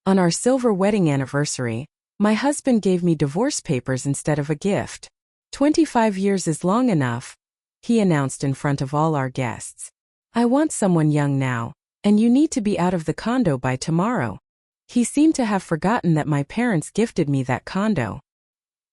On our silver wedding anniversary, my husband gave me divorce papers instead of a gift. 25 years is long enough, he announced in front of all our guests. I want someone young now, and you need to be out of the condo by tomorrow. He seemed to have forgotten that my parents gifted me that condo.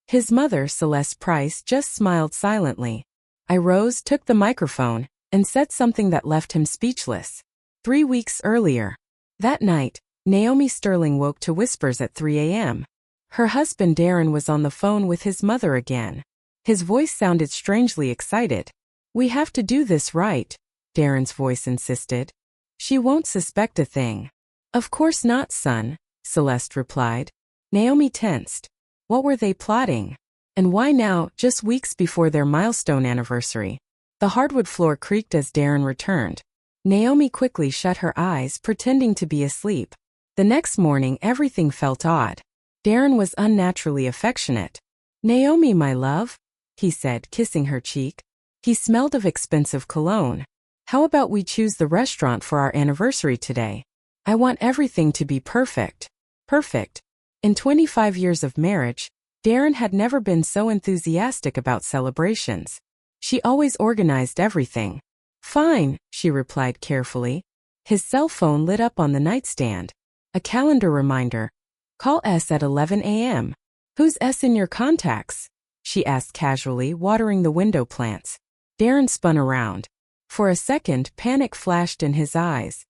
His mother, Celeste Price, just smiled silently. I rose, took the microphone, and said something that left him speechless. 3 weeks earlier. That night, Naomi Sterling woke to whispers at 3 a.m. Her husband Darren was on the phone with his mother again. His voice sounded strangely excited. We have to do this right, Darren's voice insisted. She won't suspect a thing. Of course not, son, Celeste replied. Naomi tensed. What were they plotting? And why now, just weeks before their milestone anniversary? The hardwood floor creaked as Darren returned. Naomi quickly shut her eyes, pretending to be asleep. The next morning everything felt odd. Darren was unnaturally affectionate. Naomi, my love, he said, kissing her cheek. He smelled of expensive cologne. How about we choose the restaurant for our anniversary today? I want everything to be perfect. Perfect. In 25 years of marriage, Darren had never been so enthusiastic about celebrations. She always organized everything. Fine, she replied carefully. His cell phone lit up on the nightstand. A calendar reminder. Call S at 11 a.m. Who's S in your contacts? She asked casually, watering the window plants. Darren spun around. For a second, panic flashed in his eyes.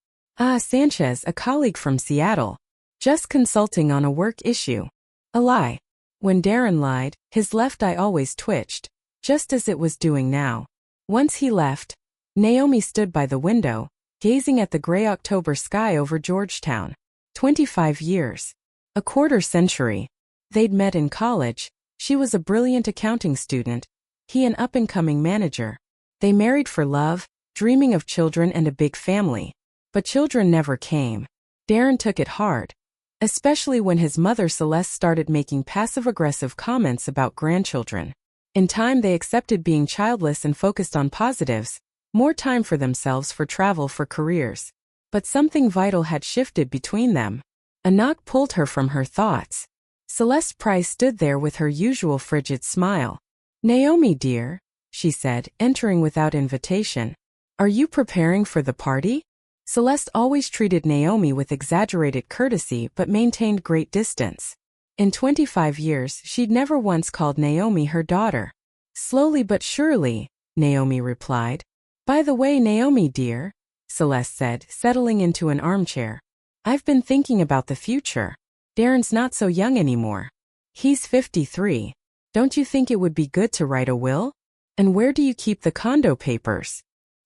Sanchez, a colleague from Seattle. Just consulting on a work issue. A lie. When Darren lied, his left eye always twitched, just as it was doing now. Once he left, Naomi stood by the window, gazing at the gray October sky over Georgetown. 25 years. A quarter century. They'd met in college. She was a brilliant accounting student, he an up-and-coming manager. They married for love, dreaming of children and a big family. But children never came. Darren took it hard, especially when his mother Celeste started making passive-aggressive comments about grandchildren. In time they accepted being childless and focused on positives, more time for themselves, for travel, for careers. But something vital had shifted between them. A knock pulled her from her thoughts. Celeste Price stood there with her usual frigid smile. Naomi, dear, she said, entering without invitation. Are you preparing for the party? Celeste always treated Naomi with exaggerated courtesy but maintained great distance. In 25 years, she'd never once called Naomi her daughter. Slowly but surely, Naomi replied. By the way, Naomi, dear, Celeste said, settling into an armchair. I've been thinking about the future. Darren's not so young anymore. He's 53. Don't you think it would be good to write a will? And where do you keep the condo papers?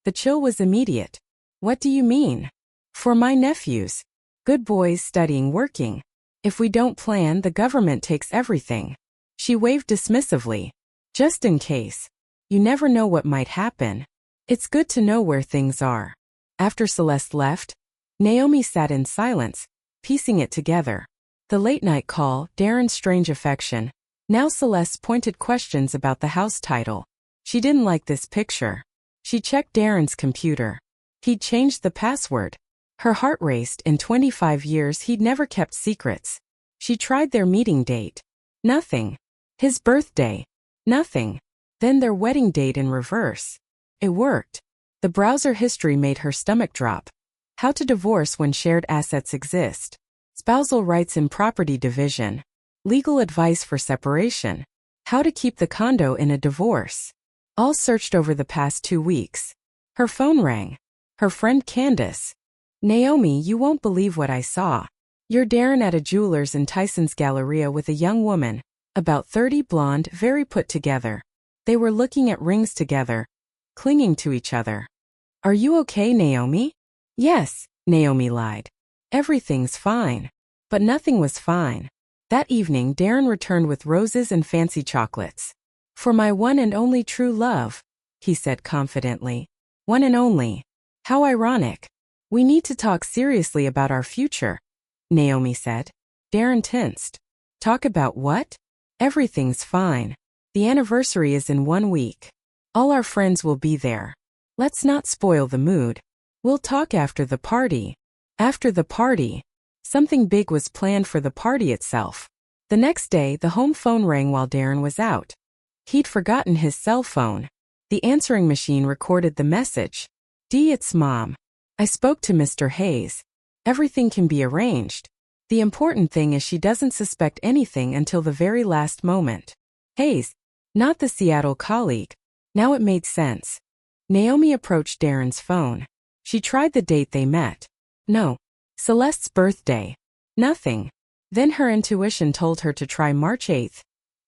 The chill was immediate. What do you mean? For my nephews. Good boys studying, working. If we don't plan, the government takes everything. She waved dismissively. Just in case. You never know what might happen. It's good to know where things are. After Celeste left, Naomi sat in silence, piecing it together. The late-night call, Darren's strange affection. Now Celeste's pointed questions about the house title. She didn't like this picture. She checked Darren's computer. He'd changed the password. Her heart raced. In 25 years he'd never kept secrets. She tried their meeting date. Nothing. His birthday. Nothing. Then their wedding date in reverse. It worked. The browser history made her stomach drop. How to divorce when shared assets exist. Spousal rights in property division. Legal advice for separation. How to keep the condo in a divorce. All searched over the past 2 weeks. Her phone rang. Her friend Candace. Naomi, you won't believe what I saw. You're Darren at a jeweler's in Tyson's Galleria with a young woman, about 30, blonde, very put together. They were looking at rings together, clinging to each other. Are you okay, Naomi? Yes, Naomi lied. Everything's fine. But nothing was fine. That evening Darren returned with roses and fancy chocolates. For my one and only true love, he said confidently. One and only. How ironic. We need to talk seriously about our future, Naomi said. Darren tensed. Talk about what? Everything's fine. The anniversary is in 1 week. All our friends will be there. Let's not spoil the mood. We'll talk after the party. After the party. Something big was planned for the party itself. The next day, the home phone rang while Darren was out. He'd forgotten his cell phone. The answering machine recorded the message. "Dee, it's Mom. I spoke to Mr. Hayes. Everything can be arranged. The important thing is she doesn't suspect anything until the very last moment." Hayes, not the Seattle colleague. Now it made sense. Naomi approached Darren's phone. She tried the date they met. No. Celeste's birthday. Nothing. Then her intuition told her to try March 8th,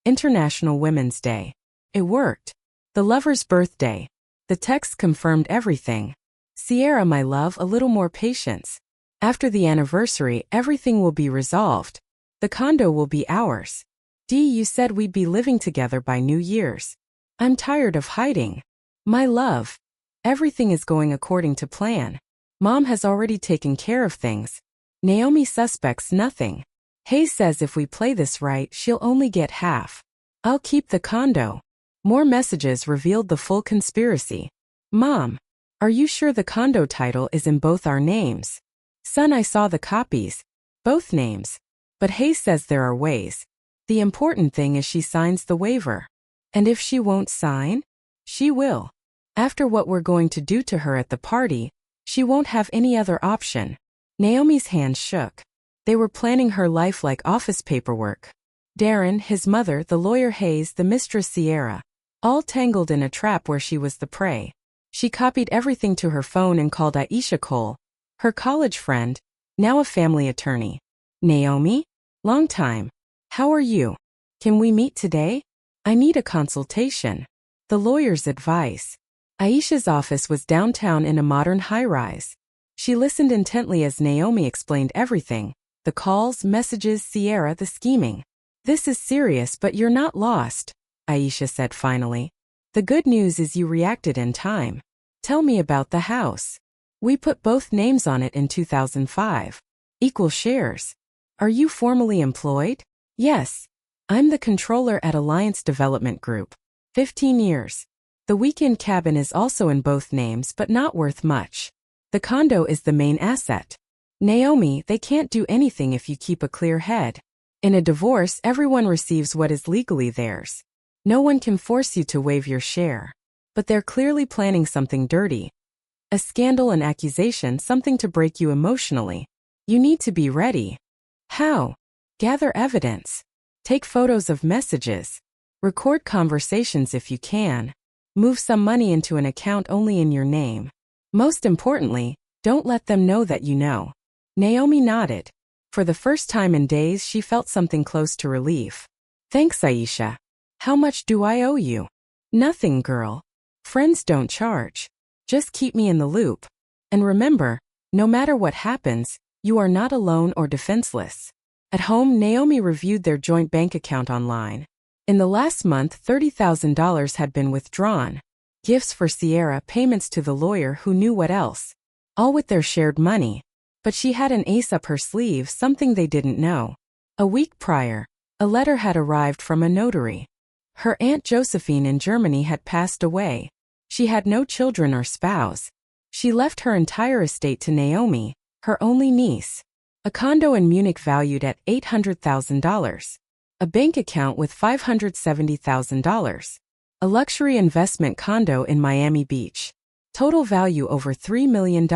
International Women's Day. It worked. The lover's birthday. The text confirmed everything. "Sierra, my love, a little more patience. After the anniversary, everything will be resolved. The condo will be ours. Dee, you said we'd be living together by New Year's. I'm tired of hiding. My love. Everything is going according to plan. Mom has already taken care of things. Naomi suspects nothing. Hayes says if we play this right, she'll only get half. I'll keep the condo." More messages revealed the full conspiracy. "Mom, are you sure the condo title is in both our names?" "Son, I saw the copies. Both names. But Hayes says there are ways. The important thing is she signs the waiver. And if she won't sign, she will. After what we're going to do to her at the party, she won't have any other option." Naomi's hands shook. They were planning her life like office paperwork. Darren, his mother, the lawyer Hayes, the mistress Sierra, all tangled in a trap where she was the prey. She copied everything to her phone and called Aisha Cole, her college friend, now a family attorney. "Naomi? Long time. How are you? Can we meet today? I need a consultation." The lawyer's advice. Aisha's office was downtown in a modern high-rise. She listened intently as Naomi explained everything: the calls, messages, Sierra, the scheming. "This is serious, but you're not lost," Aisha said finally. "The good news is you reacted in time. Tell me about the house. We put both names on it in 2005. Equal shares. Are you formally employed?" "Yes. I'm the controller at Alliance Development Group. 15 years. The weekend cabin is also in both names but not worth much. The condo is the main asset. Naomi, they can't do anything if you keep a clear head. In a divorce, everyone receives what is legally theirs. No one can force you to waive your share. But they're clearly planning something dirty. A scandal, an accusation, something to break you emotionally. You need to be ready." "How?" "Gather evidence. Take photos of messages. Record conversations if you can. Move some money into an account only in your name. Most importantly, don't let them know that you know." Naomi nodded. For the first time in days, she felt something close to relief. "Thanks, Aisha. How much do I owe you?" "Nothing, girl. Friends don't charge. Just keep me in the loop. And remember, no matter what happens, you are not alone or defenseless." At home, Naomi reviewed their joint bank account online. In the last month, $30,000 had been withdrawn. Gifts for Sierra, payments to the lawyer who knew what else. All with their shared money. But she had an ace up her sleeve, something they didn't know. A week prior, a letter had arrived from a notary. Her Aunt Josephine in Germany had passed away. She had no children or spouse. She left her entire estate to Naomi, her only niece. A condo in Munich valued at $800,000. A bank account with $570,000. A luxury investment condo in Miami Beach. Total value over $3 million.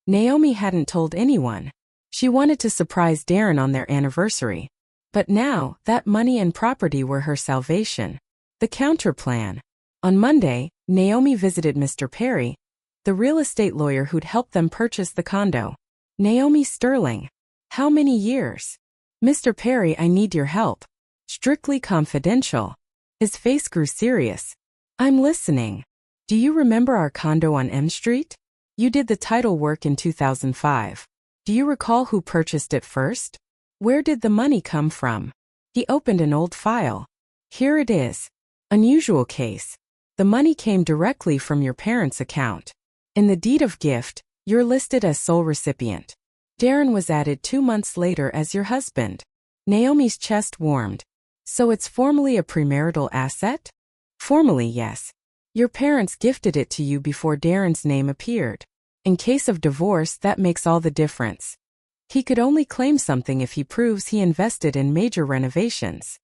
Naomi hadn't told anyone. She wanted to surprise Darren on their anniversary. But now, that money and property were her salvation. The counterplan. On Monday, Naomi visited Mr. Perry, the real estate lawyer who'd helped them purchase the condo. "Naomi Sterling. How many years?" "Mr. Perry, I need your help. Strictly confidential." His face grew serious. "I'm listening. Do you remember our condo on M Street? You did the title work in 2005. Do you recall who purchased it first? Where did the money come from?" He opened an old file. "Here it is. Unusual case. The money came directly from your parents' account. In the deed of gift, you're listed as sole recipient. Darren was added 2 months later as your husband." Naomi's chest warmed. "So it's formally a premarital asset?" "Formally, yes. Your parents gifted it to you before Darren's name appeared. In case of divorce, that makes all the difference. He could only claim something if he proves he invested in major renovations.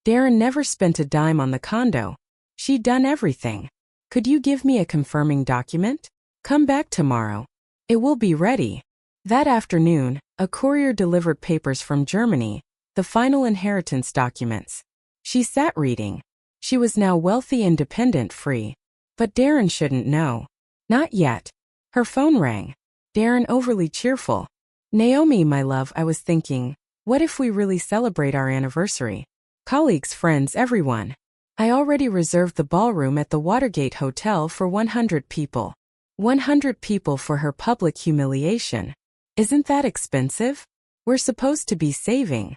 Darren never spent a dime on the condo. She'd done everything. Could you give me a confirming document? Come back tomorrow. It will be ready. That afternoon, a courier delivered papers from Germany, the final inheritance documents. She sat reading. She was now wealthy, independent, free. But Darren shouldn't know. Not yet. Her phone rang. Darren, overly cheerful. Naomi, my love, I was thinking, what if we really celebrate our anniversary? Colleagues, friends, everyone. I already reserved the ballroom at the Watergate Hotel for 100 people. 100 people for her public humiliation. Isn't that expensive? We're supposed to be saving.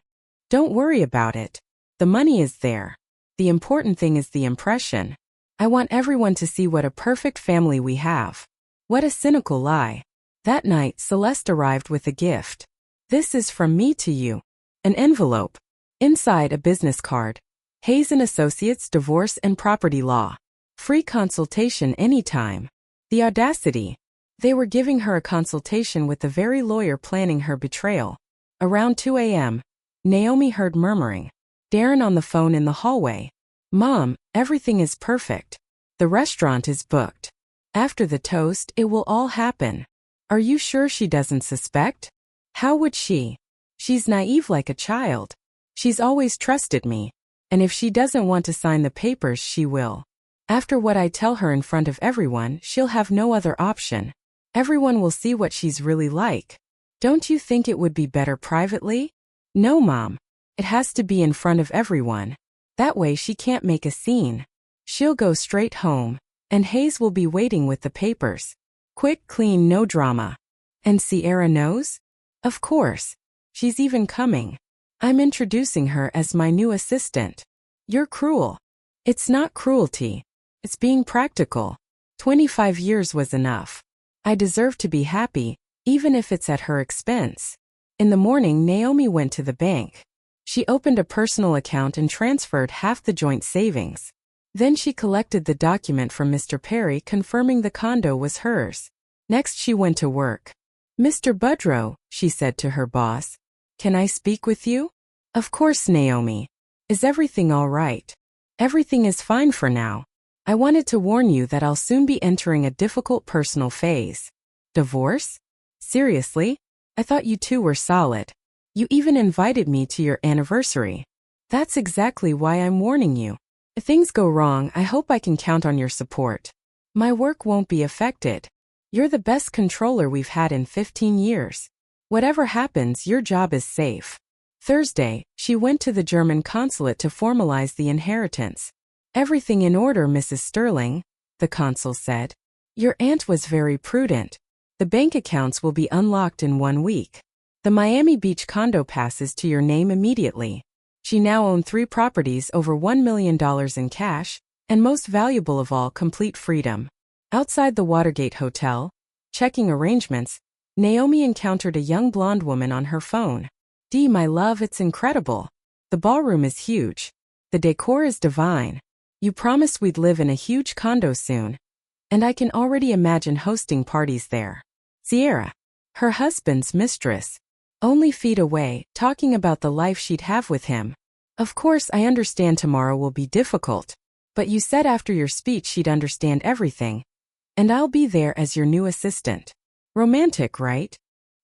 Don't worry about it. The money is there. The important thing is the impression. I want everyone to see what a perfect family we have. What a cynical lie. That night, Celeste arrived with a gift. This is from me to you. An envelope. Inside, a business card. Hayes & Associates, Divorce and Property Law. Free consultation anytime. The audacity. They were giving her a consultation with the very lawyer planning her betrayal. Around 2 a.m., Naomi heard murmuring. Darren on the phone in the hallway. Mom, everything is perfect. The restaurant is booked. After the toast, it will all happen. Are you sure she doesn't suspect? How would she? She's naive like a child. She's always trusted me. And if she doesn't want to sign the papers, she will. After what I tell her in front of everyone, she'll have no other option. Everyone will see what she's really like. Don't you think it would be better privately? No, Mom. It has to be in front of everyone. That way she can't make a scene. She'll go straight home, and Hayes will be waiting with the papers. Quick, clean, no drama. And Sierra knows? Of course. She's even coming. I'm introducing her as my new assistant. You're cruel. It's not cruelty. It's being practical. 25 years was enough. I deserve to be happy, even if it's at her expense. In the morning, Naomi went to the bank. She opened a personal account and transferred half the joint savings. Then she collected the document from Mr. Perry confirming the condo was hers. Next she went to work. Mr. Budrow, she said to her boss. Can I speak with you? Of course, Naomi. Is everything all right? Everything is fine for now. I wanted to warn you that I'll soon be entering a difficult personal phase. Divorce? Seriously? I thought you two were solid. You even invited me to your anniversary. That's exactly why I'm warning you. If things go wrong, I hope I can count on your support. My work won't be affected. You're the best controller we've had in 15 years. Whatever happens, your job is safe. Thursday, she went to the German consulate to formalize the inheritance. Everything in order, Mrs. Sterling, the consul said. Your aunt was very prudent. The bank accounts will be unlocked in 1 week. The Miami Beach condo passes to your name immediately. She now owns 3 properties, over $1 million in cash, and most valuable of all, complete freedom. Outside the Watergate Hotel, checking arrangements, Naomi encountered a young blonde woman on her phone. Dee, my love, it's incredible. The ballroom is huge. The decor is divine. You promised we'd live in a huge condo soon. And I can already imagine hosting parties there. Sierra, her husband's mistress, only feet away, talking about the life she'd have with him. Of course, I understand tomorrow will be difficult. But you said after your speech she'd understand everything. And I'll be there as your new assistant. Romantic, right?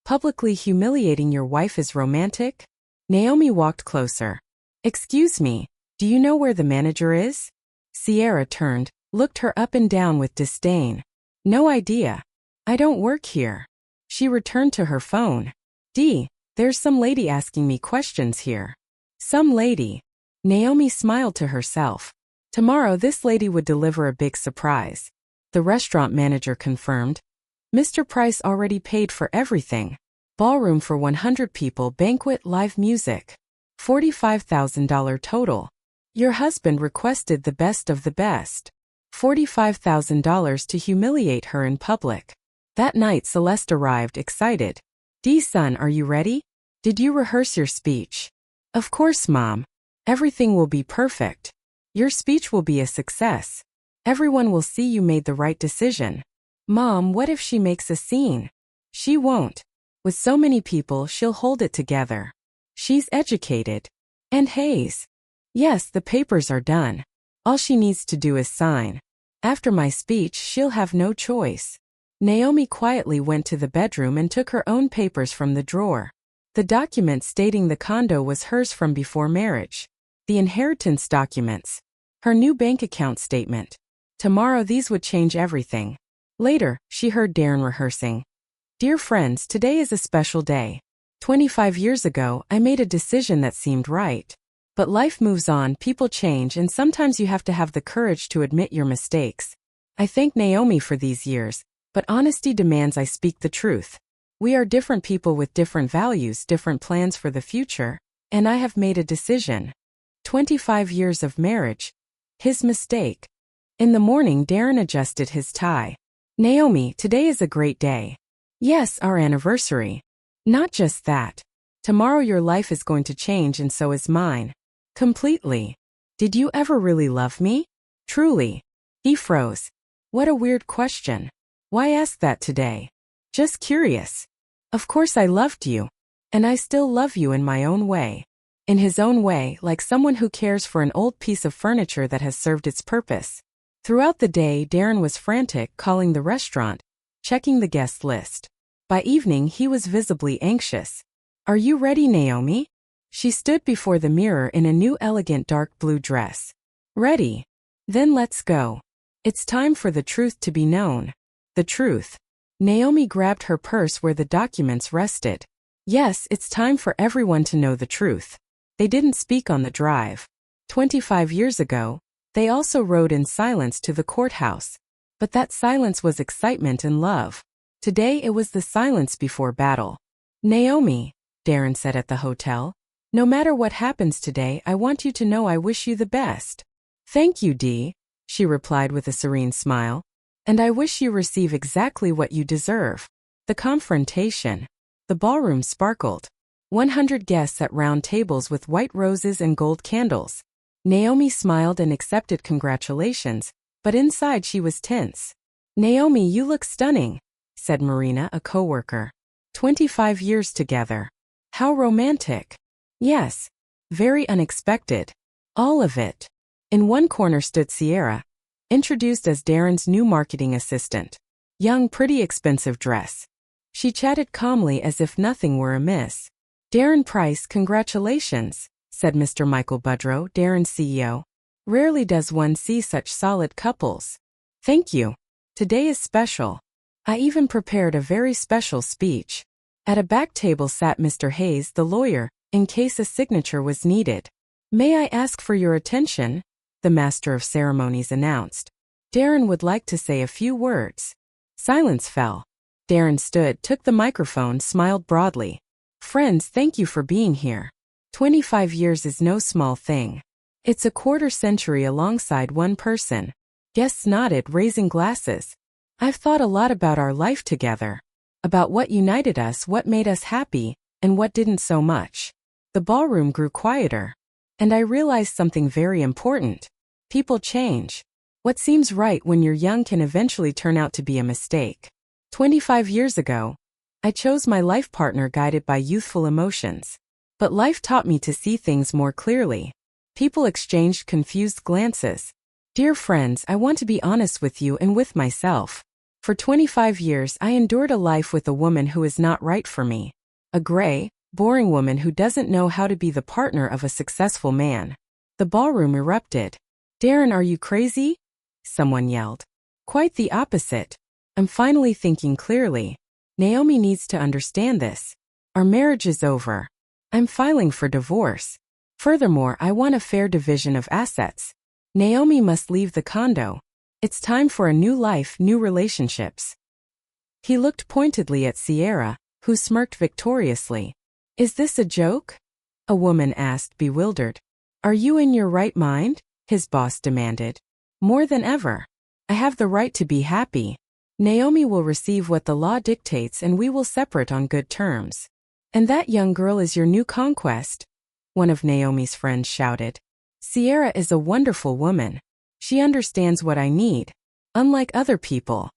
Publicly humiliating your wife is romantic? Naomi walked closer. Excuse me, do you know where the manager is? Sierra turned, looked her up and down with disdain. No idea. I don't work here. She returned to her phone. Dee, there's some lady asking me questions here. Some lady. Naomi smiled to herself. Tomorrow this lady would deliver a big surprise. The restaurant manager confirmed. Mr. Price already paid for everything. Ballroom for 100 people, banquet, live music. $45,000 total. Your husband requested the best of the best. $45,000 to humiliate her in public. That night Celeste arrived, excited. Dee, son, are you ready? Did you rehearse your speech? Of course, Mom. Everything will be perfect. Your speech will be a success. Everyone will see you made the right decision. Mom, what if she makes a scene? She won't. With so many people, she'll hold it together. She's educated. And Hayes. Yes, the papers are done. All she needs to do is sign. After my speech, she'll have no choice. Naomi quietly went to the bedroom and took her own papers from the drawer. The document stating the condo was hers from before marriage. The inheritance documents. Her new bank account statement. Tomorrow these would change everything. Later, she heard Darren rehearsing. Dear friends, today is a special day. 25 years ago, I made a decision that seemed right. But life moves on, people change, and sometimes you have to have the courage to admit your mistakes. I thank Naomi for these years, but honesty demands I speak the truth. We are different people with different values, different plans for the future, and I have made a decision. 25 years of marriage. His mistake. In the morning, Darren adjusted his tie. Naomi, today is a great day. Yes, our anniversary. Not just that. Tomorrow your life is going to change and so is mine. Completely. Did you ever really love me? Truly. He froze. What a weird question. Why ask that today? Just curious. Of course I loved you. And I still love you in my own way. In his own way, like someone who cares for an old piece of furniture that has served its purpose. Throughout the day, Darren was frantic, calling the restaurant, checking the guest list. By evening, he was visibly anxious. Are you ready, Naomi? She stood before the mirror in a new elegant dark blue dress. Ready? Then let's go. It's time for the truth to be known. The truth. Naomi grabbed her purse where the documents rested. Yes, it's time for everyone to know the truth. They didn't speak on the drive. 25 years ago, they also rode in silence to the courthouse. But that silence was excitement and love. Today it was the silence before battle. Naomi, Darren said at the hotel, no matter what happens today, I want you to know I wish you the best. Thank you, Dee, she replied with a serene smile. And I wish you receive exactly what you deserve. The confrontation. The ballroom sparkled. 100 guests at round tables with white roses and gold candles. Naomi smiled and accepted congratulations, but inside she was tense. Naomi, you look stunning, said Marina, a coworker. 25 years together. How romantic. Yes. Very unexpected. All of it. In one corner stood Sierra, introduced as Darren's new marketing assistant. Young, pretty expensive dress. She chatted calmly as if nothing were amiss. Darren Price, congratulations, said Mr. Michael Budrow, Darren's CEO. Rarely does one see such solid couples. Thank you. Today is special. I even prepared a very special speech. At a back table sat Mr. Hayes, the lawyer, in case a signature was needed. May I ask for your attention? The master of ceremonies announced. Darren would like to say a few words. Silence fell. Darren stood, took the microphone, smiled broadly. Friends, thank you for being here. 25 years is no small thing. It's a quarter century alongside one person. Guests nodded, raising glasses. I've thought a lot about our life together. About what united us, what made us happy, and what didn't so much. The ballroom grew quieter. And I realized something very important. People change. What seems right when you're young can eventually turn out to be a mistake. 25 years ago, I chose my life partner guided by youthful emotions. But life taught me to see things more clearly. People exchanged confused glances. Dear friends, I want to be honest with you and with myself. For 25 years, I endured a life with a woman who is not right for me. A gray, boring woman who doesn't know how to be the partner of a successful man. The ballroom erupted. Darren, are you crazy? Someone yelled. Quite the opposite. I'm finally thinking clearly. Naomi needs to understand this. Our marriage is over. I'm filing for divorce. Furthermore, I want a fair division of assets. Naomi must leave the condo. It's time for a new life, new relationships. He looked pointedly at Sierra, who smirked victoriously. Is this a joke? A woman asked, bewildered. Are you in your right mind? His boss demanded. More than ever. I have the right to be happy. Naomi will receive what the law dictates and we will separate on good terms. And that young girl is your new conquest? One of Naomi's friends shouted. Sierra is a wonderful woman. She understands what I need. Unlike other people.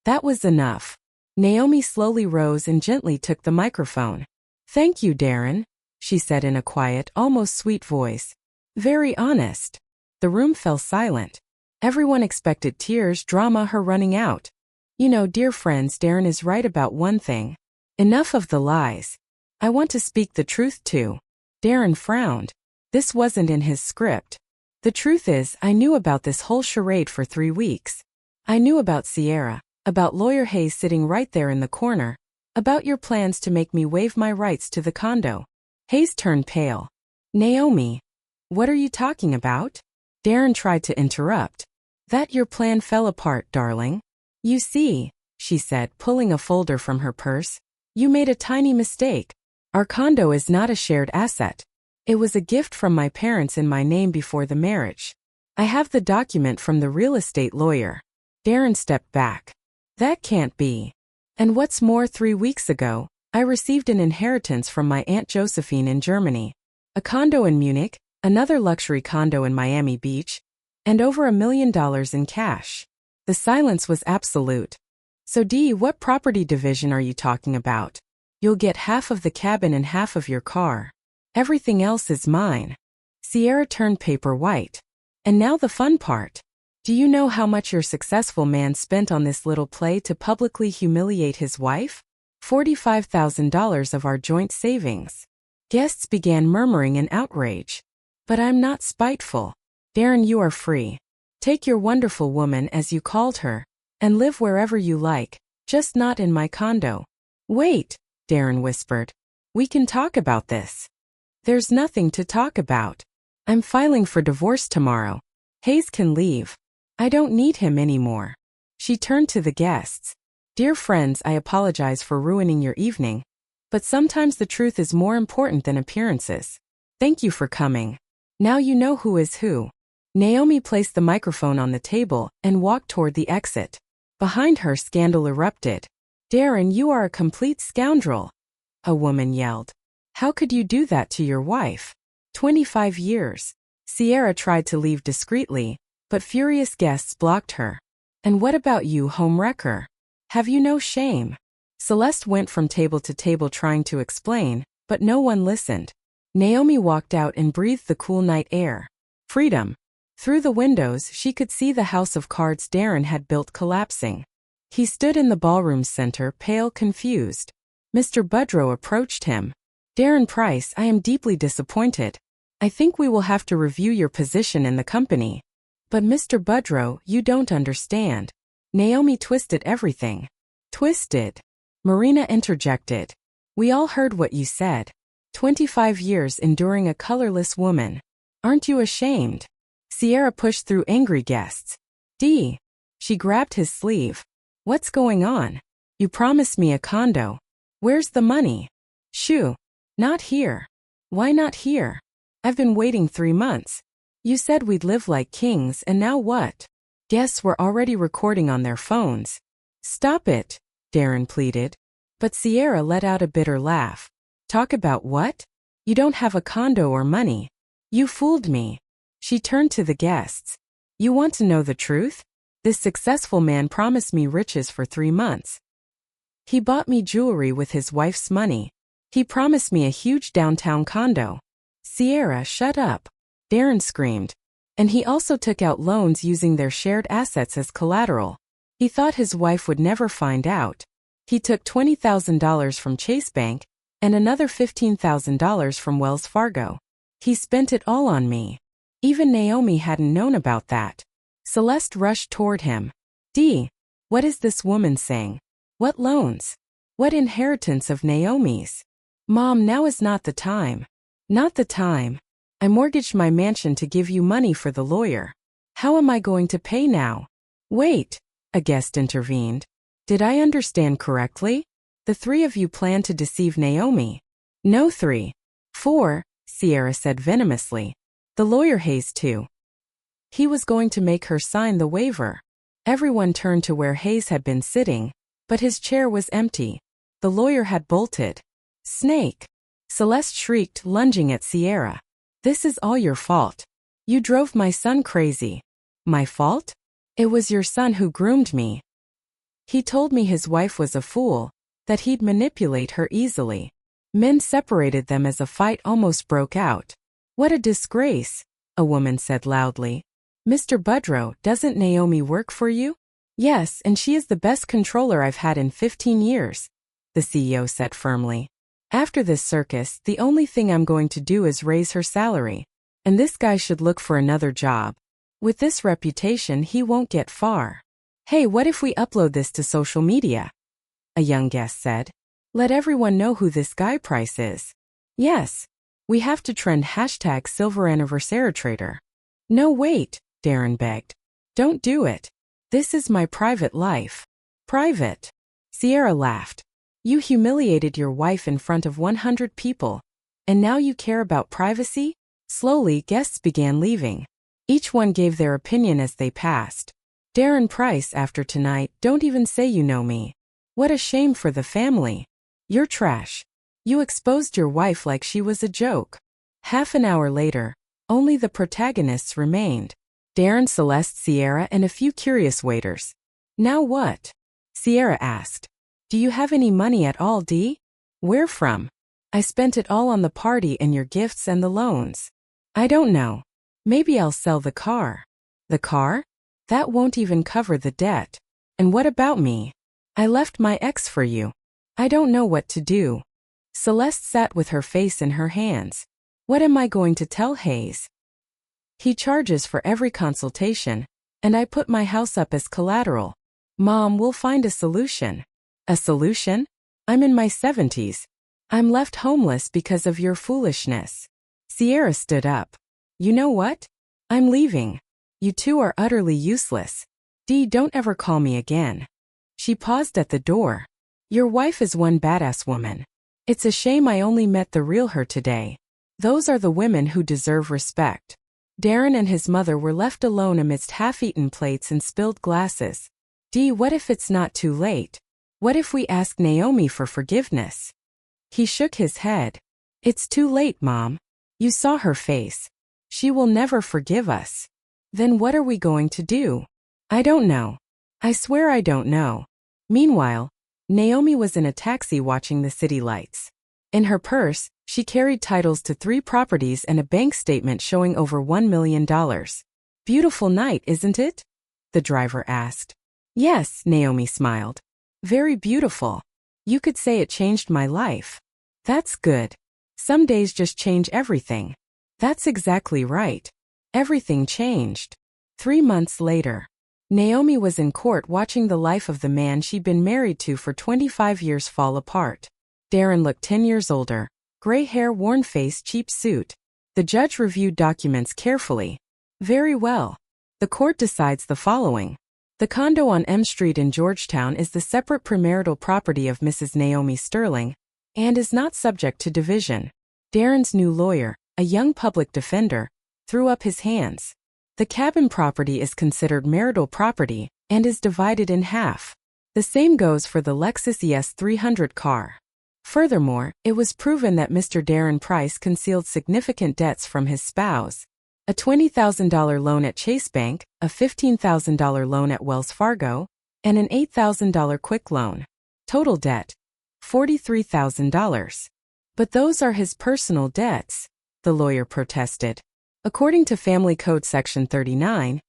That was enough. Naomi slowly rose and gently took the microphone. "Thank you, Darren," she said in a quiet, almost sweet voice. "Very honest." The room fell silent. Everyone expected tears, drama, her running out. "You know, dear friends, Darren is right about one thing. Enough of the lies. I want to speak the truth too." Darren frowned. This wasn't in his script. "The truth is, I knew about this whole charade for 3 weeks. I knew about Sierra, about Lawyer Hayes sitting right there in the corner, about your plans to make me waive my rights to the condo." Hayes turned pale. "Naomi, what are you talking about?" Darren tried to interrupt. "That your plan fell apart, darling. You see," she said, pulling a folder from her purse, "you made a tiny mistake. Our condo is not a shared asset. It was a gift from my parents in my name before the marriage. I have the document from the real estate lawyer." Darren stepped back. "That can't be. And what's more, 3 weeks ago, I received an inheritance from my Aunt Josephine in Germany. A condo in Munich, another luxury condo in Miami Beach, and over $1 million in cash." The silence was absolute. "So Dee, what property division are you talking about? You'll get half of the cabin and half of your car. Everything else is mine." Sierra turned paper white. "And now the fun part. Do you know how much your successful man spent on this little play to publicly humiliate his wife? $45,000 of our joint savings." Guests began murmuring in outrage. "But I'm not spiteful. Darren, you are free. Take your wonderful woman, as you called her, and live wherever you like, just not in my condo." "Wait," Darren whispered. "We can talk about this." "There's nothing to talk about. I'm filing for divorce tomorrow. Hayes can leave. I don't need him anymore." She turned to the guests. "Dear friends, I apologize for ruining your evening, but sometimes the truth is more important than appearances. Thank you for coming. Now you know who is who." Naomi placed the microphone on the table and walked toward the exit. Behind her, scandal erupted. "Darren, you are a complete scoundrel," a woman yelled. "How could you do that to your wife? 25 years. Sierra tried to leave discreetly, but furious guests blocked her. "And what about you, homewrecker? Have you no shame?" Celeste went from table to table trying to explain, but no one listened. Naomi walked out and breathed the cool night air. Freedom. Through the windows, she could see the house of cards Darren had built collapsing. He stood in the ballroom center, pale, confused. Mr. Budrow approached him. "Darren Price, I am deeply disappointed. I think we will have to review your position in the company." "But Mr. Budrow, you don't understand." Naomi twisted everything. "Twisted?" Marina interjected. "We all heard what you said. 25 years enduring a colorless woman. Aren't you ashamed?" Sierra pushed through angry guests. "Dee." She grabbed his sleeve. "What's going on? You promised me a condo. Where's the money?" "Shoo. Not here." "Why not here? I've been waiting 3 months. You said we'd live like kings, and now what?" Guests were already recording on their phones. "Stop it," Darren pleaded. But Sierra let out a bitter laugh. "Talk about what? You don't have a condo or money. You fooled me." She turned to the guests. "You want to know the truth? This successful man promised me riches for 3 months. He bought me jewelry with his wife's money. He promised me a huge downtown condo." "Sierra, shut up," Darren screamed. "And he also took out loans using their shared assets as collateral. He thought his wife would never find out. He took $20,000 from Chase Bank and another $15,000 from Wells Fargo. He spent it all on me. Even Naomi hadn't known about that." Celeste rushed toward him. "Dee, what is this woman saying? What loans? What inheritance of Naomi's? Mom, now is not the time." "Not the time. I mortgaged my mansion to give you money for the lawyer. How am I going to pay now?" "Wait," a guest intervened. "Did I understand correctly? The 3 of you plan to deceive Naomi." "No 3. 4, Sierra said venomously. "The lawyer Hayes too. He was going to make her sign the waiver." Everyone turned to where Hayes had been sitting, but his chair was empty. The lawyer had bolted. "Snake!" Celeste shrieked, lunging at Sierra. "This is all your fault. You drove my son crazy." "My fault? It was your son who groomed me." He told me his wife was a fool, that he'd manipulate her easily. Men separated them as a fight almost broke out. What a disgrace, a woman said loudly. Mr. Budrow, doesn't Naomi work for you? Yes, and she is the best controller I've had in 15 years, the CEO said firmly. After this circus, the only thing I'm going to do is raise her salary. And this guy should look for another job. With this reputation, he won't get far. Hey, what if we upload this to social media? A young guest said. Let everyone know who this guy Price is. Yes. We have to trend #SilverAnniversaryTrader. No, wait, Darren begged. Don't do it. This is my private life. Private? Sierra laughed. You humiliated your wife in front of 100 people. And now you care about privacy? Slowly, guests began leaving. Each one gave their opinion as they passed. Darren Price, after tonight, don't even say you know me. What a shame for the family. You're trash. You exposed your wife like she was a joke. Half an hour later, only the protagonists remained. Darren, Celeste, Sierra, and a few curious waiters. Now what? Sierra asked. Do you have any money at all, Dee? Where from? I spent it all on the party and your gifts and the loans. I don't know. Maybe I'll sell the car. The car? That won't even cover the debt. And what about me? I left my ex for you. I don't know what to do. Celeste sat with her face in her hands. What am I going to tell Hayes? He charges for every consultation, and I put my house up as collateral. Mom, we'll find a solution. A solution? I'm in my 70s. I'm left homeless because of your foolishness. Sierra stood up. You know what? I'm leaving. You two are utterly useless. Dee, don't ever call me again. She paused at the door. Your wife is one badass woman. It's a shame I only met the real her today. Those are the women who deserve respect. Darren and his mother were left alone amidst half-eaten plates and spilled glasses. Dee, what if it's not too late? What if we ask Naomi for forgiveness? He shook his head. It's too late, Mom. You saw her face. She will never forgive us. Then what are we going to do? I don't know. I swear I don't know. Meanwhile, Naomi was in a taxi watching the city lights. In her purse, she carried titles to 3 properties and a bank statement showing over $1 million. Beautiful night, isn't it? The driver asked. Yes, Naomi smiled. Very beautiful. You could say it changed my life. That's good. Some days just change everything. That's exactly right. Everything changed. 3 months later, Naomi was in court watching the life of the man she'd been married to for 25 years fall apart. Darren looked 10 years older, gray hair, worn face, cheap suit. The judge reviewed documents carefully. Very well. The court decides the following. The condo on M Street in Georgetown is the separate premarital property of Mrs. Naomi Sterling and is not subject to division. Darren's new lawyer, a young public defender, threw up his hands. The cabin property is considered marital property and is divided in half. The same goes for the Lexus ES 300 car. Furthermore, it was proven that Mr. Darren Price concealed significant debts from his spouse. A $20,000 loan at Chase Bank, a $15,000 loan at Wells Fargo, and an $8,000 quick loan. Total debt, $43,000. But those are his personal debts, the lawyer protested. According to Family Code Section 39,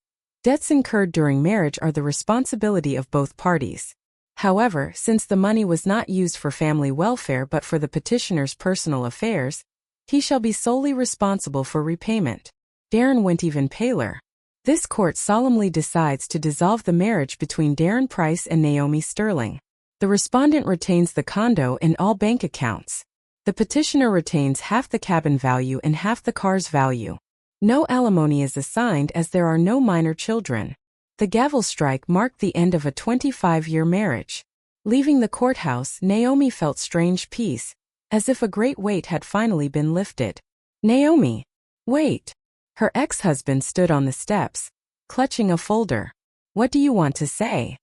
debts incurred during marriage are the responsibility of both parties. However, since the money was not used for family welfare but for the petitioner's personal affairs, he shall be solely responsible for repayment. Darren went even paler. This court solemnly decides to dissolve the marriage between Darren Price and Naomi Sterling. The respondent retains the condo and all bank accounts. The petitioner retains half the cabin value and half the car's value. No alimony is assigned as there are no minor children. The gavel strike marked the end of a 25-year marriage. Leaving the courthouse, Naomi felt strange peace, as if a great weight had finally been lifted. Naomi! Wait! Her ex-husband stood on the steps, clutching a folder. What do you want to say?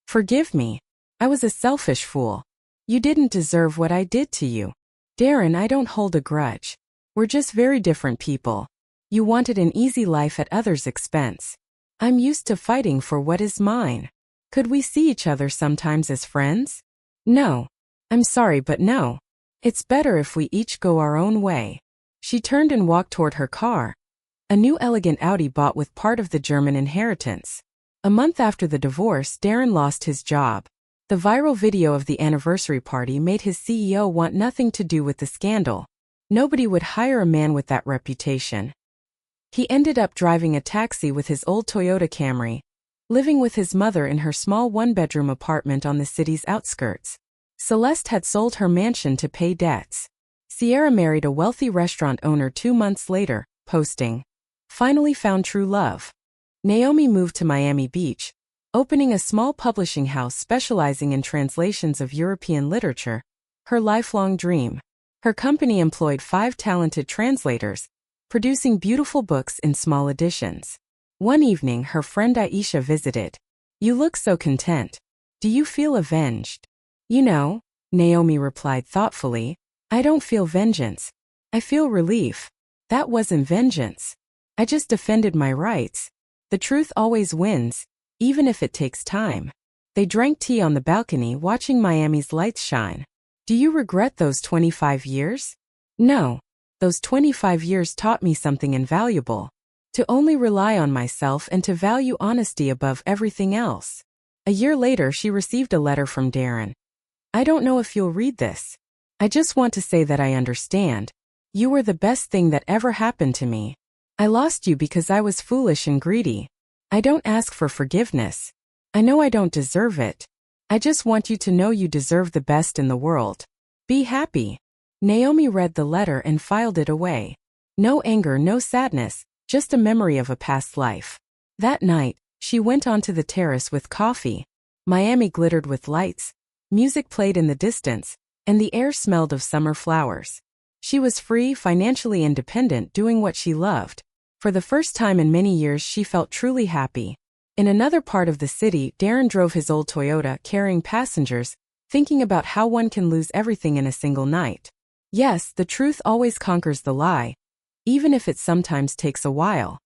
Forgive me. I was a selfish fool. You didn't deserve what I did to you. Darren, I don't hold a grudge. We're just very different people. You wanted an easy life at others' expense. I'm used to fighting for what is mine. Could we see each other sometimes as friends? No. I'm sorry, but no. It's better if we each go our own way. She turned and walked toward her car, a new elegant Audi bought with part of the German inheritance. A month after the divorce, Darren lost his job. The viral video of the anniversary party made his CEO want nothing to do with the scandal. Nobody would hire a man with that reputation. He ended up driving a taxi with his old Toyota Camry, living with his mother in her small one-bedroom apartment on the city's outskirts. Celeste had sold her mansion to pay debts. Sierra married a wealthy restaurant owner 2 months later, posting, "Finally found true love." Naomi moved to Miami Beach, opening a small publishing house specializing in translations of European literature, her lifelong dream. Her company employed 5 talented translators, producing beautiful books in small editions. One evening, her friend Aisha visited. "You look so content. Do you feel avenged?" "You know," Naomi replied thoughtfully, "I don't feel vengeance. I feel relief. That wasn't vengeance. I just defended my rights. The truth always wins, even if it takes time." They drank tea on the balcony, watching Miami's lights shine. "Do you regret those 25 years?" "No. Those 25 years taught me something invaluable. To only rely on myself and to value honesty above everything else." A year later, she received a letter from Darren. "I don't know if you'll read this. I just want to say that I understand. You were the best thing that ever happened to me. I lost you because I was foolish and greedy. I don't ask for forgiveness. I know I don't deserve it. I just want you to know you deserve the best in the world. Be happy." Naomi read the letter and filed it away. No anger, no sadness, just a memory of a past life. That night, she went onto the terrace with coffee. Miami glittered with lights, music played in the distance, and the air smelled of summer flowers. She was free, financially independent, doing what she loved. For the first time in many years, she felt truly happy. In another part of the city, Darren drove his old Toyota, carrying passengers, thinking about how one can lose everything in a single night. Yes, the truth always conquers the lie, even if it sometimes takes a while.